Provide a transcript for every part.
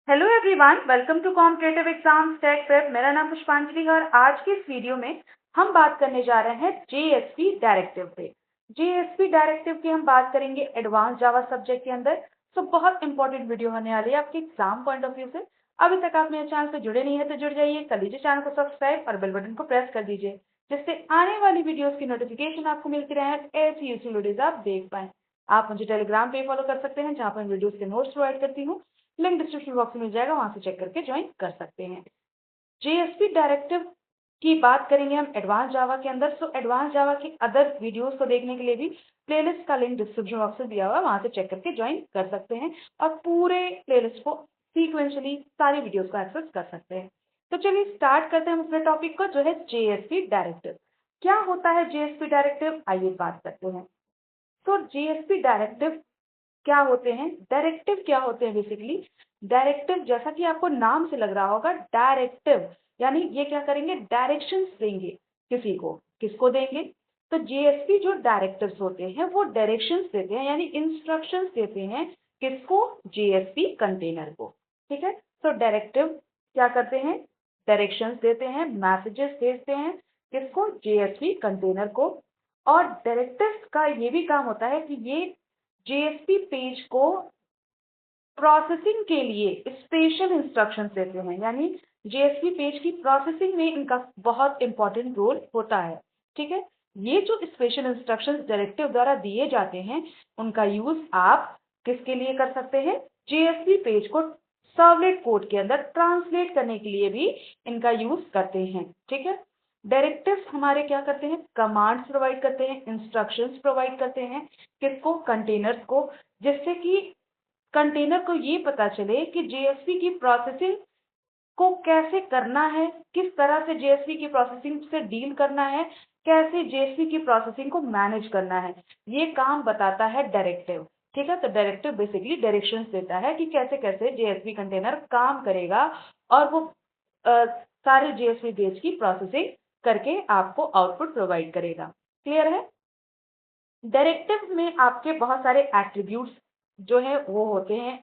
Hello everyone, welcome to competitive exams tech prep. मेरा नाम पुष्पांजलि है और आज की इस वीडियो में हम बात करने जा रहे हैं जेएसपी डायरेक्टिव पे। जेएसपी डायरेक्टिव की हम बात करेंगे एडवांस जावा सब्जेक्ट के अंदर। तो बहुत इंपॉर्टेंट वीडियो होने वाली है आपके एग्जाम पॉइंट ऑफ व्यू से। अभी तक आप मेरे चैनल से जुड़े नहीं है तो जुड़ जाइए, कर लीजिए चैनल को सब्सक्राइब और बेल बटन को प्रेस कर दीजिए, जिससे आने वाली वीडियोस की नोटिफिकेशन आपको मिलती रहे, ऐसी यूजफुल वीडियोस आप देख पाए। आप मुझे टेलीग्राम पे फॉलो कर सकते हैं, जहाँ पर वीडियोस के नोट्स प्रोवाइड करती हूँ। लिंक डिस्क्रिप्शन बॉक्स में मिल जाएगा, वहां से चेक करके ज्वाइन कर सकते हैं। जेएसपी डायरेक्टिव की बात करेंगे हम एडवांस जावा के अंदर। तो एडवांस जावा के अदर वीडियोस को देखने के लिए भी प्लेलिस्ट का लिंक डिस्क्रिप्शन बॉक्स में दिया हुआ है, वहां से चेक करके ज्वाइन कर सकते हैं और पूरे प्लेलिस्ट को सीक्वेंशली सारी वीडियोस को एक्सेस कर सकते हैं। तो चलिए स्टार्ट करते हैं हम अपने टॉपिक को, जो है जेएसपी डायरेक्टिव। क्या होता है जेएसपी डायरेक्टिव, आइए बात करते हैं। तो जेएसपी डायरेक्टिव क्या होते हैं, डायरेक्टिव क्या होते हैं बेसिकली। डायरेक्टिव जैसा कि आपको नाम से लग रहा होगा, डायरेक्टिव यानी ये क्या करेंगे, डायरेक्शंस देंगे किसी को। किसको देंगे, तो जेएसपी जो डायरेक्टिव्स होते हैं वो डायरेक्शंस देते हैं, यानी इंस्ट्रक्शंस देते हैं। किसको, जेएसपी कंटेनर को। ठीक है, तो डायरेक्टिव क्या करते हैं, डायरेक्शंस देते हैं, मैसेजेस भेजते हैं। किसको, जेएसपी कंटेनर को। और डायरेक्टिव्स का ये भी काम होता है कि ये जेएसपी पेज को प्रोसेसिंग के लिए स्पेशल इंस्ट्रक्शंस देते हैं, यानी जेएसपी पेज की प्रोसेसिंग में इनका बहुत इंपॉर्टेंट रोल होता है। ठीक है, ये जो स्पेशल इंस्ट्रक्शंस डायरेक्टिव द्वारा दिए जाते हैं, उनका यूज आप किसके लिए कर सकते हैं, जेएसपी पेज को सर्वलेट कोड के अंदर ट्रांसलेट करने के लिए भी इनका यूज करते हैं। ठीक है, डायरेक्टिव्स हमारे क्या करते हैं, कमांड्स प्रोवाइड करते हैं, इंस्ट्रक्शंस प्रोवाइड करते हैं। किसको, कंटेनर्स को, जिससे कि कंटेनर को ये पता चले कि जेएसपी की प्रोसेसिंग को कैसे करना है, किस तरह से जेएसपी की प्रोसेसिंग से डील करना है, कैसे जेएसपी की प्रोसेसिंग को मैनेज करना है, ये काम बताता है डायरेक्टिव। ठीक है, तो डायरेक्टिव बेसिकली डायरेक्शंस देता है कि कैसे कैसे जेएसपी कंटेनर काम करेगा और वो सारे जेएसपी पेज की प्रोसेसिंग करके आपको आउटपुट प्रोवाइड करेगा। क्लियर है। डायरेक्टिव में आपके बहुत सारे एट्रीब्यूट्स जो है वो होते हैं।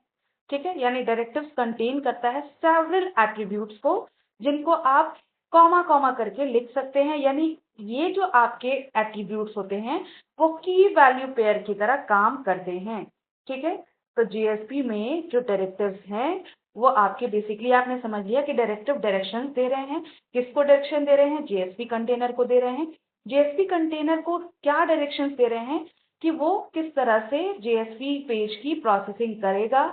ठीक है, यानी डायरेक्टिव्स कंटेन करता है सेवरल एट्रीब्यूट्स को, जिनको आप कॉमा कॉमा करके लिख सकते हैं। यानी ये जो आपके एट्रीब्यूट्स होते हैं वो की वैल्यू पेयर की तरह काम करते हैं। ठीक है, तो जेएसपी में जो डायरेक्टिव्स हैं वो आपके बेसिकली आपने समझ लिया कि डायरेक्टिव डायरेक्शन दे रहे हैं। किसको डायरेक्शन दे रहे हैं, जेएसपी कंटेनर को दे रहे हैं। जेएसपी कंटेनर को क्या डायरेक्शंस दे रहे हैं कि वो किस तरह से जेएसपी पेज की प्रोसेसिंग करेगा,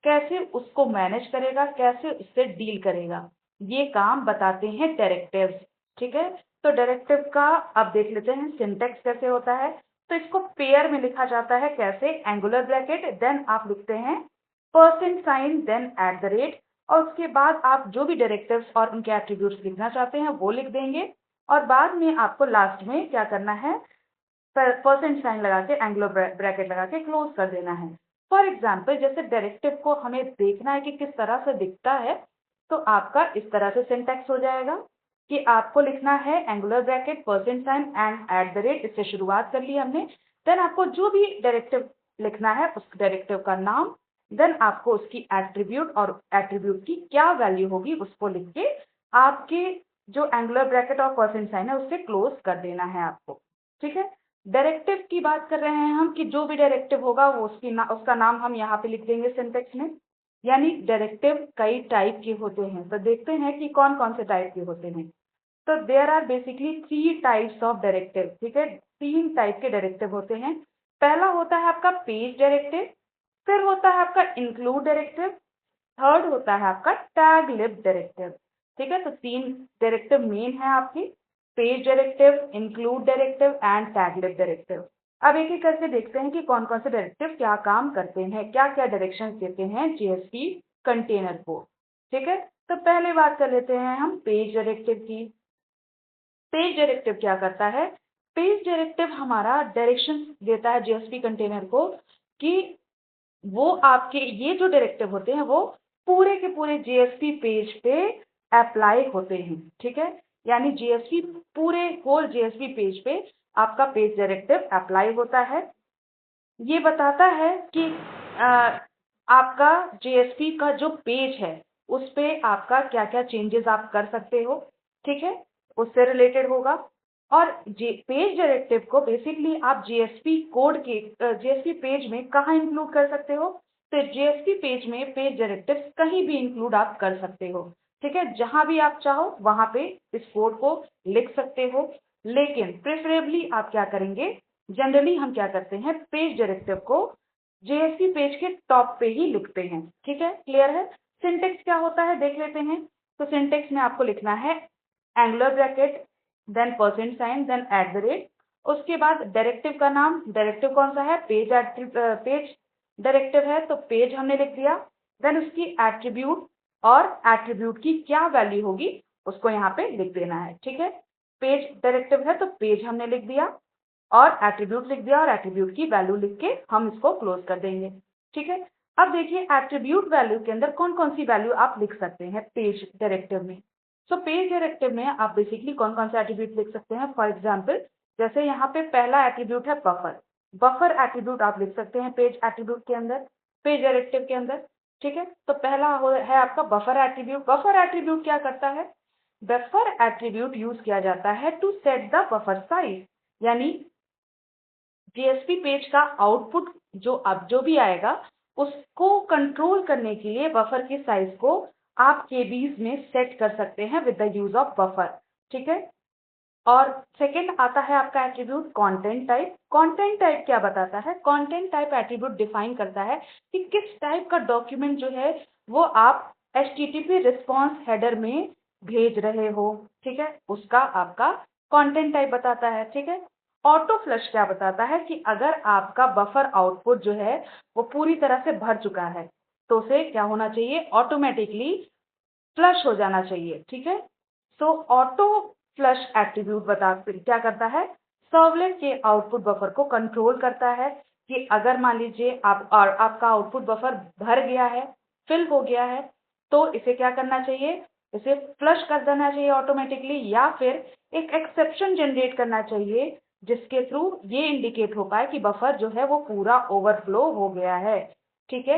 कैसे उसको मैनेज करेगा, कैसे उससे डील करेगा, ये काम बताते हैं डायरेक्टिव्स। ठीक है, तो डायरेक्टिव का अब देख लेते हैं सिंटैक्स कैसे होता है। तो इसको पेयर में लिखा जाता है कैसे, एंगुलर ब्रैकेट, देन आप लिखते हैं percent sign, then at the rate, और उसके बाद आप जो भी डायरेक्टिव्स और उनके एट्रीब्यूट्स लिखना चाहते हैं वो लिख देंगे। और बाद में आपको लास्ट में क्या करना है, परसेंट साइन लगा के, एंगुलर ब्रैकेट लगा के क्लोज कर देना है। फॉर एग्जाम्पल, जैसे डायरेक्टिव को हमें देखना है कि किस तरह से दिखता है, तो आपका इस तरह से सिंटैक्स हो जाएगा कि आपको लिखना है angular bracket, percent sign and at the rate, इससे शुरुआत कर ली हमने। देन आपको जो भी डायरेक्टिव लिखना है उस डायरेक्टिव का नाम, देन आपको उसकी एट्रीब्यूट और एट्रीब्यूट की क्या वैल्यू होगी उसको लिख के आपके जो एंगुलर ब्रैकेट और परसेंट साइन है उससे क्लोज कर देना है आपको। ठीक है, डायरेक्टिव की बात कर रहे हैं हम कि जो भी डायरेक्टिव होगा वो उसका नाम हम यहाँ पे लिख देंगे सिंटेक्स में। यानी डायरेक्टिव कई टाइप के होते हैं, तो देखते हैं कि कौन कौन से टाइप के होते हैं। तो there are basically 3 types of directive. ठीक है, 3 टाइप के डायरेक्टिव होते हैं। पहला होता है आपका पेज डायरेक्टिव, फिर होता है आपका इंक्लूड डायरेक्टिव, थर्ड होता है आपका टैग लिब डायरेक्टिव। ठीक है, तो 3 डायरेक्टिव मेन है आपकी, page directive, include directive and tag lib directive. अब एक एक करके देखते हैं कि कौन कौन से डायरेक्टिव क्या काम करते हैं, क्या क्या डायरेक्शंस देते हैं जेएसपी कंटेनर को। ठीक है, तो पहले बात कर लेते हैं हम पेज डायरेक्टिव की। पेज डायरेक्टिव क्या करता है, पेज डायरेक्टिव हमारा डायरेक्शन देता है जेएसपी कंटेनर को कि वो आपके ये जो डायरेक्टिव होते हैं वो पूरे के पूरे जेएसपी पेज पे अप्लाई होते हैं। ठीक है, यानी जेएसपी पूरे होल जेएसपी पेज पे आपका पेज डायरेक्टिव अप्लाई होता है। ये बताता है कि आपका JSP का जो पेज है उस पे आपका क्या क्या चेंजेस आप कर सकते हो, ठीक है, उससे रिलेटेड होगा। और पेज डायरेक्टिव को बेसिकली आप JSP कोड के JSP पेज में कहाँ इंक्लूड कर सकते हो, तो JSP पेज में पेज डायरेक्टिव कहीं भी इंक्लूड आप कर सकते हो, ठीक है, जहां भी आप चाहो वहां पे इस कोड को लिख सकते हो। लेकिन प्रेफरेबली आप क्या करेंगे, जनरली हम क्या करते हैं, पेज डायरेक्टिव को JSP पेज के टॉप पे ही लिखते हैं, ठीक है, क्लियर है। सिंटेक्स क्या होता है देख लेते हैं। तो सिंटेक्स में आपको लिखना है angular bracket, then percent sign, then @ उसके बाद डायरेक्टिव का नाम, डायरेक्टिव कौन सा है, पेज डायरेक्टिव है तो पेज हमने लिख दिया। देन उसकी एट्रीब्यूट, और एट्रीब्यूट की क्या वैल्यू होगी उसको यहाँ पे लिख देना है, ठीक है। पेज डायरेक्टिव है तो पेज हमने लिख दिया और एट्रीब्यूट लिख दिया और एट्रीब्यूट की वैल्यू लिख के हम इसको क्लोज कर देंगे, ठीक है। अब देखिए एट्रीब्यूट वैल्यू के अंदर कौन कौन सी वैल्यू आप लिख सकते हैं पेज डायरेक्टिव में। सो पेज डायरेक्टिव में आप बेसिकली कौन कौन सा एट्रीब्यूट लिख सकते हैं, फॉर एग्जाम्पल जैसे यहाँ पे पहला एट्रीब्यूट है बफर, बफर एट्रीब्यूट आप लिख सकते हैं पेज एट्रीब्यूट के अंदर, पेज डायरेक्टिव के अंदर, ठीक है। तो पहला है आपका बफर एट्रीब्यूट। बफर एट्रीब्यूट क्या करता है, बफर एट्रीब्यूट यूज किया जाता है to set the buffer size, यानी JSP पेज का आउटपुट जो भी आएगा उसको कंट्रोल करने के लिए बफर के साइज को आप केबीज में सेट कर सकते हैं with the use of buffer, ठीक है। और सेकंड आता है आपका attribute content type. Content type क्या बताता है, कंटेंट टाइप एट्रीब्यूट डिफाइन करता है कि किस टाइप का डॉक्यूमेंट जो है वो आप HTTP रिस्पॉन्स हेडर में भेज रहे हो, ठीक है, उसका आपका कंटेंट टाइप बताता है, ठीक है। ऑटो फ्लश क्या बताता है कि अगर आपका बफर आउटपुट जो है वो पूरी तरह से भर चुका है तो उसे क्या होना चाहिए, ऑटोमेटिकली फ्लश हो जाना चाहिए, ठीक है। सो ऑटो फ्लश एट्रीब्यूट क्या करता है, सर्वलेट के आउटपुट बफर को कंट्रोल करता है कि अगर मान लीजिए आपका आउटपुट बफर भर गया है, फिल हो गया है, तो इसे क्या करना चाहिए, इसे फ्लश कर देना चाहिए ऑटोमेटिकली, या फिर एक एक्सेप्शन जनरेट करना चाहिए जिसके थ्रू ये इंडिकेट हो पाए कि बफर जो है वो पूरा ओवरफ्लो हो गया है, ठीक है।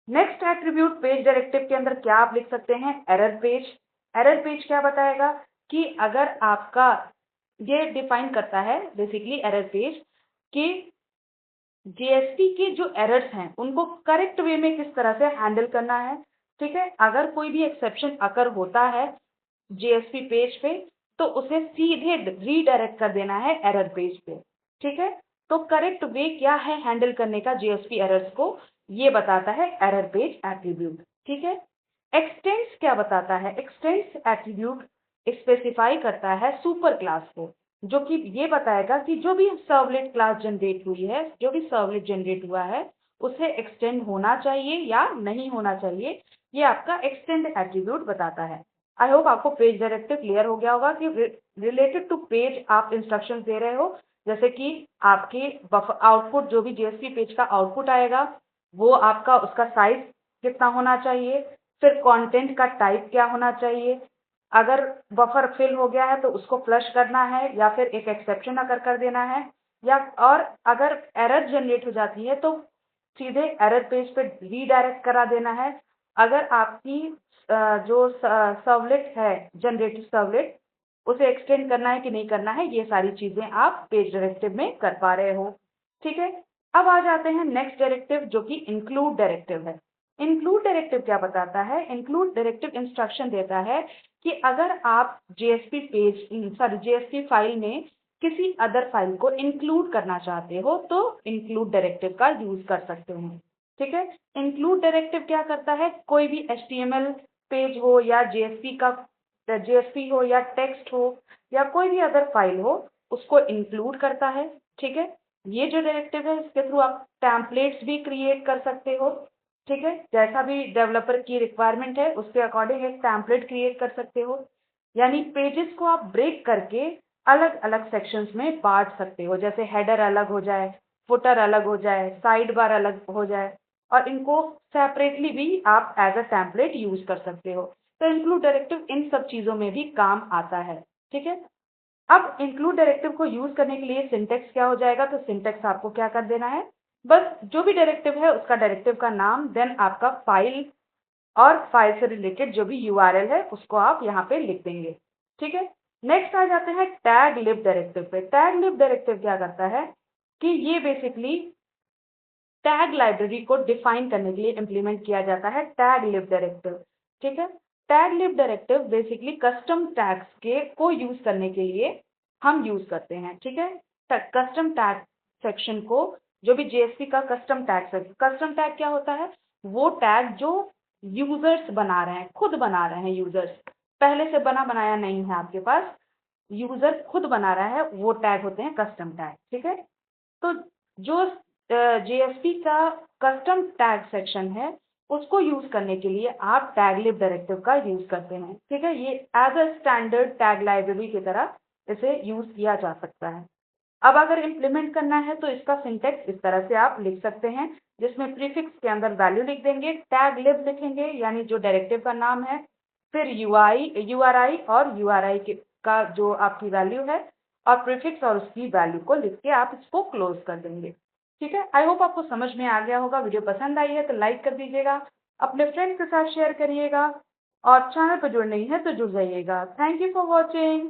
नेक्स्ट एट्रीब्यूट पेज डायरेक्टिव के अंदर क्या आप लिख सकते हैं, एरर पेज। एरर पेज क्या बताएगा कि अगर आपका, ये डिफाइन करता है बेसिकली एरर पेज कि JSP के जो एरर्स हैं उनको करेक्ट वे में किस तरह से हैंडल करना है, ठीक है। अगर कोई भी एक्सेप्शन अकर होता है JSP पेज पे तो उसे सीधे रीडायरेक्ट कर देना है एरर पेज पे, ठीक है। तो करेक्ट वे क्या है हैंडल करने का JSP एरर्स को, ये बताता है एरर पेज एट्रीब्यूट, ठीक है। एक्सटेंड्स क्या बताता है, एक्सटेंड्स एट्रीब्यूट स्पेसिफाई करता है सुपर क्लास को, जो कि ये बताएगा कि जो भी सर्वलेट क्लास जनरेट हुई है, जो भी सर्वलेट जनरेट हुआ है उसे एक्सटेंड होना चाहिए या नहीं होना चाहिए, ये आपका एक्सटेंड एट्रीब्यूट बताता है। आई होप आपको पेज डायरेक्टिव क्लियर हो गया होगा कि रिलेटेड टू पेज आप इंस्ट्रक्शंस दे रहे हो, जैसे कि आपके आउटपुट जो भी JSP पेज का आउटपुट आएगा वो आपका उसका साइज कितना होना चाहिए, फिर कंटेंट का टाइप क्या होना चाहिए, अगर बफर फिल हो गया है तो उसको फ्लश करना है या फिर एक एक्सेप्शन अगर कर देना है, या और अगर एरर जनरेट हो जाती है तो सीधे एरर पेज पे रीडायरेक्ट करा देना है। अगर आपकी जो सर्वलेट है, जनरेटिव सर्वलेट, उसे एक्सटेंड करना है कि नहीं करना है, ये सारी चीजें आप पेज डायरेक्टिव में कर पा रहे हो, ठीक है। अब आ जाते हैं नेक्स्ट डायरेक्टिव जो कि इंक्लूड डायरेक्टिव है। इंक्लूड डायरेक्टिव क्या बताता है, इंक्लूड डायरेक्टिव इंस्ट्रक्शन देता है कि अगर आप JSP फाइल में किसी अदर फाइल को इंक्लूड करना चाहते हो तो इंक्लूड डायरेक्टिव का यूज कर सकते हैं, ठीक है। इंक्लूड डायरेक्टिव क्या करता है, कोई भी HTML पेज हो या JSP हो या टेक्स्ट हो या कोई भी अदर फाइल हो उसको इंक्लूड करता है, ठीक है। ये जो डायरेक्टिव है इसके थ्रू आप टेम्पलेट्स भी क्रिएट कर सकते हो, ठीक है, जैसा भी डेवलपर की रिक्वायरमेंट है उसके अकॉर्डिंग एक टेम्पलेट क्रिएट कर सकते हो, यानी पेजेस को आप ब्रेक करके अलग अलग सेक्शंस में बांट सकते हो, जैसे हेडर अलग हो जाए, फुटर अलग हो जाए, साइड बार अलग हो जाए, और इनको सेपरेटली भी आप एज अ टेम्पलेट यूज कर सकते हो। तो इंक्लूड डायरेक्टिव इन सब चीजों में भी काम आता है, ठीक है। अब इंक्लूड डायरेक्टिव को यूज करने के लिए सिंटेक्स क्या हो जाएगा, तो सिंटेक्स आपको क्या कर देना है, बस जो भी डायरेक्टिव है उसका डायरेक्टिव का नाम, देन आपका फाइल और फाइल से रिलेटेड जो भी यूआरएल है उसको आप यहाँ पे लिख देंगे। ठीक है, नेक्स्ट आ जाते हैं टैग लिब डायरेक्टिव पे। टैग लिब डायरेक्टिव क्या करता है कि ये बेसिकली टैग लाइब्रेरी को डिफाइन करने के लिए इम्प्लीमेंट किया जाता है टैग लिब डायरेक्टिव। ठीक है, टैग लिब डायरेक्टिव बेसिकली कस्टम टैग्स के को यूज करने के लिए हम यूज करते हैं। ठीक है, कस्टम टैग सेक्शन को, जो भी जेएसपी का कस्टम टैग, कस्टम टैग क्या होता है, वो टैग जो यूजर्स बना रहे हैं, खुद बना रहे हैं यूजर्स, पहले से बना बनाया नहीं है आपके पास, यूजर खुद बना रहा है, वो टैग होते हैं कस्टम टैग। ठीक है, तो जो जेएसपी का कस्टम टैग सेक्शन है उसको यूज करने के लिए आप टैगलिब डायरेक्टिव का यूज करते हैं। ठीक है, ये as a standard tag library की तरह इसे यूज किया जा सकता है। अब अगर इम्प्लीमेंट करना है तो इसका सिंटेक्स इस तरह से आप लिख सकते हैं, जिसमें प्रीफिक्स के अंदर वैल्यू लिख देंगे, टैग लिब लिखेंगे यानी जो डायरेक्टिव का नाम है, फिर यूआरआई और यूआरआई का जो आपकी वैल्यू है, और प्रीफिक्स और उसकी वैल्यू को लिख के आप इसको क्लोज कर देंगे। ठीक है, आई होप आपको समझ में आ गया होगा। वीडियो पसंद आई है तो लाइक कर दीजिएगा, अपने फ्रेंड्स के साथ शेयर करिएगा, और चैनल पर जुड़ नहीं है तो जुड़ जाइएगा। Thank you for watching.